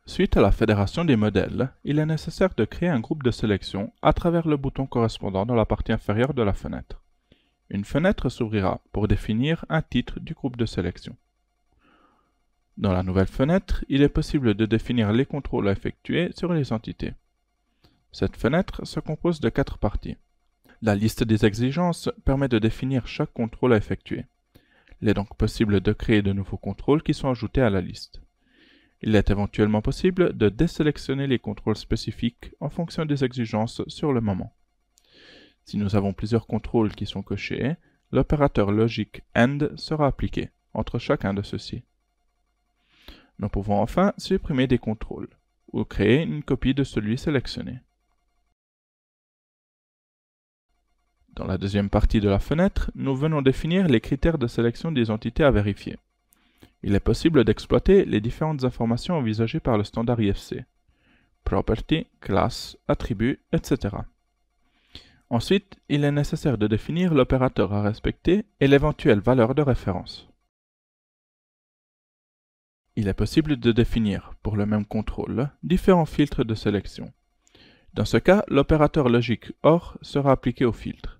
Suite à la fédération des modèles, il est nécessaire de créer un groupe de sélection à travers le bouton correspondant dans la partie inférieure de la fenêtre. Une fenêtre s'ouvrira pour définir un titre du groupe de sélection. Dans la nouvelle fenêtre, il est possible de définir les contrôles à effectuer sur les entités. Cette fenêtre se compose de 4 parties. La liste des exigences permet de définir chaque contrôle à effectuer. Il est donc possible de créer de nouveaux contrôles qui sont ajoutés à la liste. Il est éventuellement possible de désélectionner les contrôles spécifiques en fonction des exigences sur le moment. Si nous avons plusieurs contrôles qui sont cochés, l'opérateur logique AND sera appliqué entre chacun de ceux-ci. Nous pouvons enfin supprimer des contrôles ou créer une copie de celui sélectionné. Dans la deuxième partie de la fenêtre, nous venons définir les critères de sélection des entités à vérifier. Il est possible d'exploiter les différentes informations envisagées par le standard IFC. Property, class, attribut, etc. Ensuite, il est nécessaire de définir l'opérateur à respecter et l'éventuelle valeur de référence. Il est possible de définir, pour le même contrôle, différents filtres de sélection. Dans ce cas, l'opérateur logique OR sera appliqué au filtre.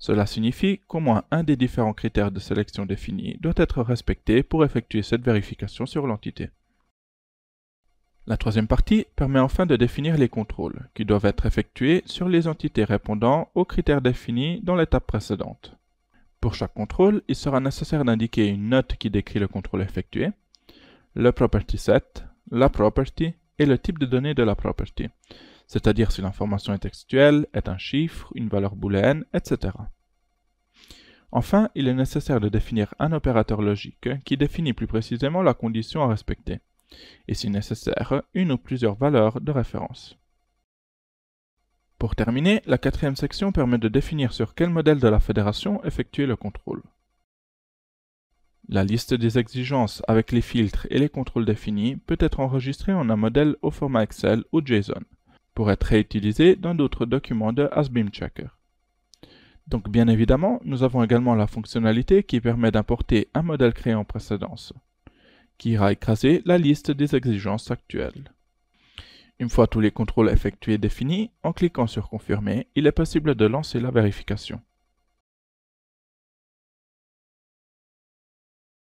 Cela signifie qu'au moins un des différents critères de sélection définis doit être respecté pour effectuer cette vérification sur l'entité. La troisième partie permet enfin de définir les contrôles, qui doivent être effectués sur les entités répondant aux critères définis dans l'étape précédente. Pour chaque contrôle, il sera nécessaire d'indiquer une note qui décrit le contrôle effectué, le property set, la property et le type de données de la property, c'est-à-dire si l'information est textuelle, est un chiffre, une valeur booléenne, etc. Enfin, il est nécessaire de définir un opérateur logique qui définit plus précisément la condition à respecter, et si nécessaire, une ou plusieurs valeurs de référence. Pour terminer, la quatrième section permet de définir sur quel modèle de la fédération effectuer le contrôle. La liste des exigences avec les filtres et les contrôles définis peut être enregistrée en un modèle au format Excel ou JSON, pour être réutilisé dans d'autres documents de HasBeamChecker. Donc bien évidemment, nous avons également la fonctionnalité qui permet d'importer un modèle créé en précédence, qui ira écraser la liste des exigences actuelles. Une fois tous les contrôles effectués et définis, en cliquant sur Confirmer, il est possible de lancer la vérification.